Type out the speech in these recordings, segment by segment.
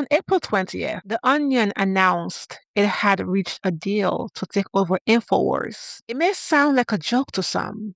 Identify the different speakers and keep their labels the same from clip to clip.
Speaker 1: On April 20th, The Onion announced it had reached a deal to take over Infowars. It may sound like a joke to some,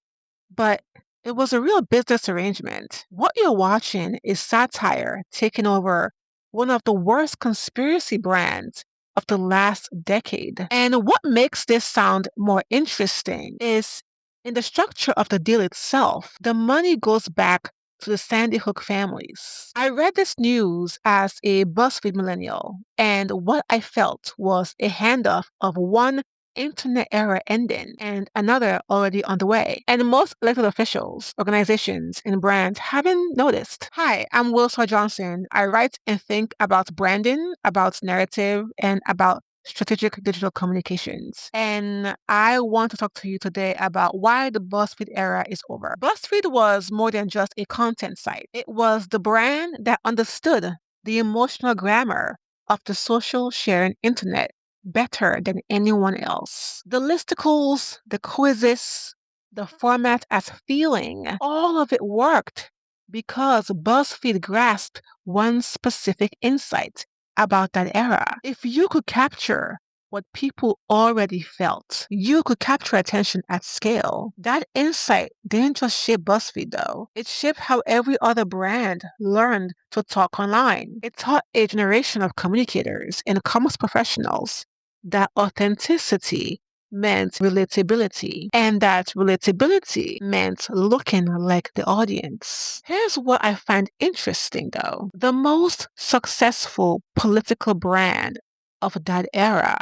Speaker 1: but it was a real business arrangement. What you're watching is satire taking over one of the worst conspiracy brands of the last decade. And what makes this sound more interesting is in the structure of the deal itself, the money goes back to the Sandy Hook families. I read this news as a BuzzFeed millennial, and what I felt was a handoff of one internet era ending and another already on the way. And most elected officials, organizations, and brands haven't noticed. Hi, I'm Wilsar Johnson. I write and think about branding, about narrative, and about strategic digital communications. And I want to talk to you today about why the BuzzFeed era is over. BuzzFeed was more than just a content site. It was the brand that understood the emotional grammar of the social sharing internet better than anyone else. The listicles, the quizzes, the format as feeling, all of it worked because BuzzFeed grasped one specific insight about that era. If you could capture what people already felt, you could capture attention at scale. That insight didn't just shape BuzzFeed though. It shaped how every other brand learned to talk online. It taught a generation of communicators and commerce professionals that authenticity meant relatability, and that relatability meant looking like the audience. Here's what I find interesting though. The most successful political brand of that era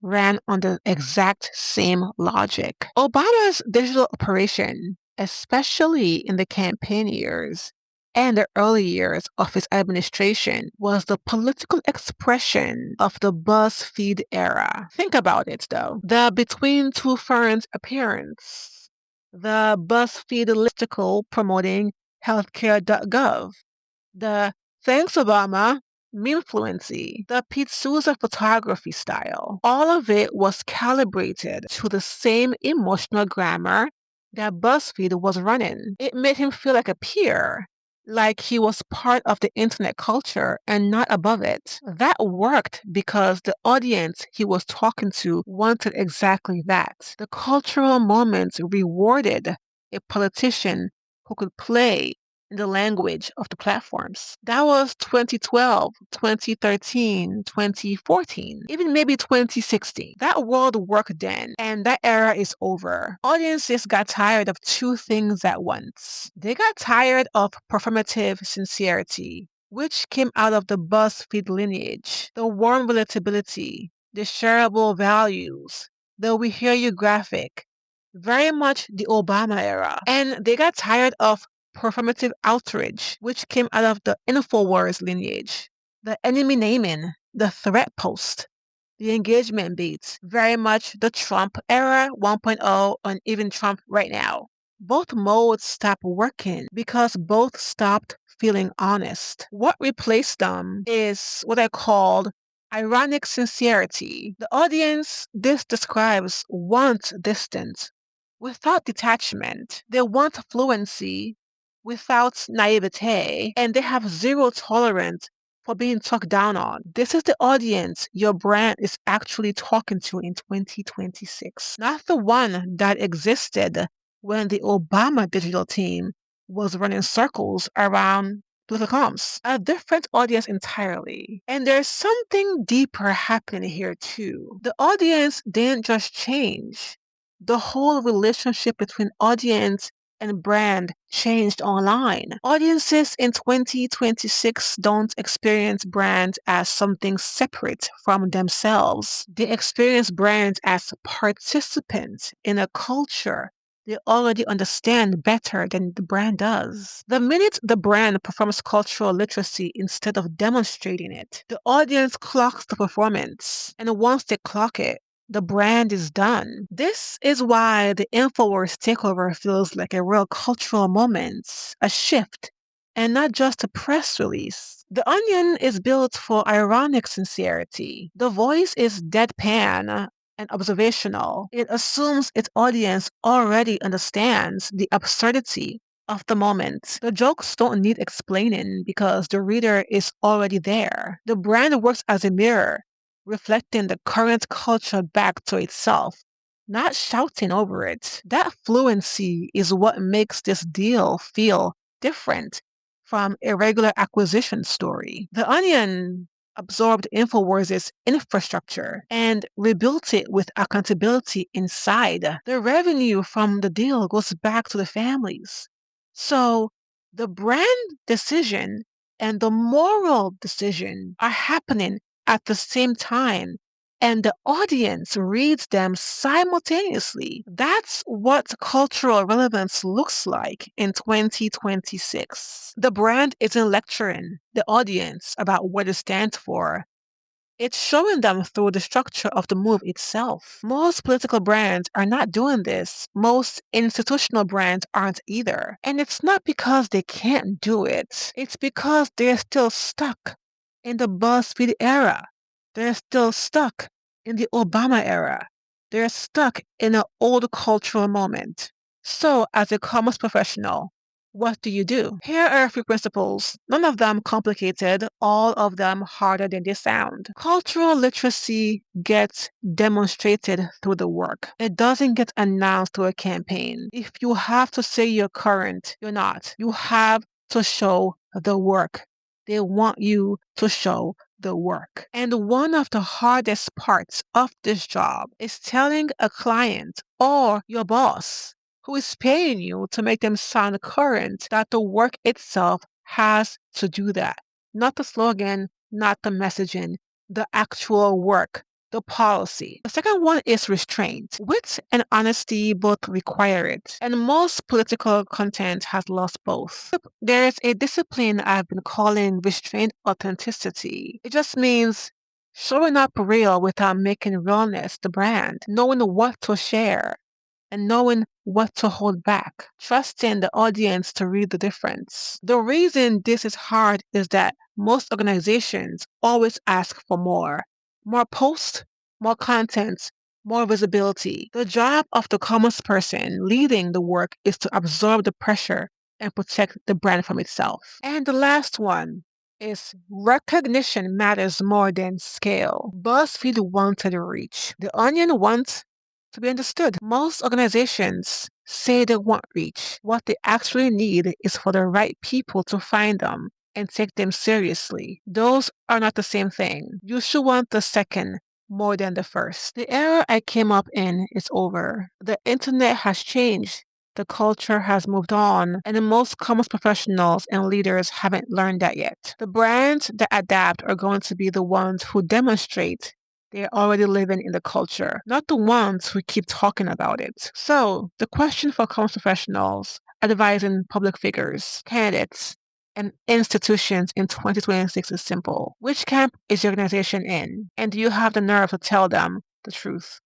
Speaker 1: ran on the exact same logic. Obama's digital operation, especially in the campaign years, and the early years of his administration was the political expression of the BuzzFeed era. Think about it though. The Between Two Ferns appearance, the BuzzFeed listicle promoting healthcare.gov, the Thanks Obama meme-fluency, the Pete Souza photography style. All of it was calibrated to the same emotional grammar that BuzzFeed was running. It made him feel like a peer, like he was part of the internet culture and not above it. That worked because the audience he was talking to wanted exactly that. The cultural moment rewarded a politician who could play in the language of the platforms. That was 2012, 2013, 2014, even maybe 2016. That world worked then, and that era is over. Audiences got tired of two things at once. They got tired of performative sincerity, which came out of the BuzzFeed lineage, the warm relatability, the shareable values, the we hear you graphic, very much the Obama era. And they got tired of performative outrage, which came out of the Infowars lineage, the enemy naming, the threat post, the engagement beats, very much the Trump era 1.0 and even Trump right now. Both modes stopped working because both stopped feeling honest. What replaced them is what I called ironic sincerity. The audience this describes wants distance without detachment. They want fluency without naivete, and they have zero tolerance for being talked down on. This is the audience your brand is actually talking to in 2026, not the one that existed when the Obama digital team was running circles around political comms. A different audience entirely. And there's something deeper happening here too. The audience didn't just change. The whole relationship between audience and brand changed online. Audiences in 2026 don't experience brands as something separate from themselves. They experience brands as participants in a culture they already understand better than the brand does. The minute the brand performs cultural literacy instead of demonstrating it, the audience clocks the performance. And once they clock it, the brand is done. This is why the Infowars takeover feels like a real cultural moment, a shift, and not just a press release. The Onion is built for ironic sincerity. The voice is deadpan and observational. It assumes its audience already understands the absurdity of the moment. The jokes don't need explaining because the reader is already there. The brand works as a mirror, reflecting the current culture back to itself, not shouting over it. That fluency is what makes this deal feel different from a regular acquisition story. The Onion absorbed Infowars' infrastructure and rebuilt it with accountability inside. The revenue from the deal goes back to the families. So the brand decision and the moral decision are happening at the same time, and the audience reads them simultaneously. That's what cultural relevance looks like in 2026. The brand isn't lecturing the audience about what it stands for. It's showing them through the structure of the move itself. Most political brands are not doing this. Most institutional brands aren't either. And it's not because they can't do it. It's because they're still stuck in the BuzzFeed era. They're still stuck in the Obama era. They're stuck in an old cultural moment. So, as a commerce professional, what do you do? Here are a few principles, none of them complicated, all of them harder than they sound. Cultural literacy gets demonstrated through the work. It doesn't get announced through a campaign. If you have to say you're current, you're not. You have to show the work. They want you to show the work. And one of the hardest parts of this job is telling a client or your boss who is paying you to make them sound current that the work itself has to do that. Not the slogan, not the messaging, the actual work, the policy. The second one is restraint. Wit and honesty both require it, and most political content has lost both. There is a discipline I've been calling restrained authenticity. It just means showing up real without making realness the brand, knowing what to share, and knowing what to hold back, trusting the audience to read the difference. The reason this is hard is that most organizations always ask for more. More posts, more content, more visibility. The job of the commerce person leading the work is to absorb the pressure and protect the brand from itself. And the last one is recognition matters more than scale. BuzzFeed wanted reach. The Onion wants to be understood. Most organizations say they want reach. What they actually need is for the right people to find them and take them seriously. Those are not the same thing. You should want the second more than the first. The era I came up in is over. The internet has changed. The culture has moved on, and most commerce professionals and leaders haven't learned that yet. The brands that adapt are going to be the ones who demonstrate they're already living in the culture, not the ones who keep talking about it. So, the question for commerce professionals advising public figures, candidates, and institutions in 2026 is simple. Which camp is your organization in? And do you have the nerve to tell them the truth?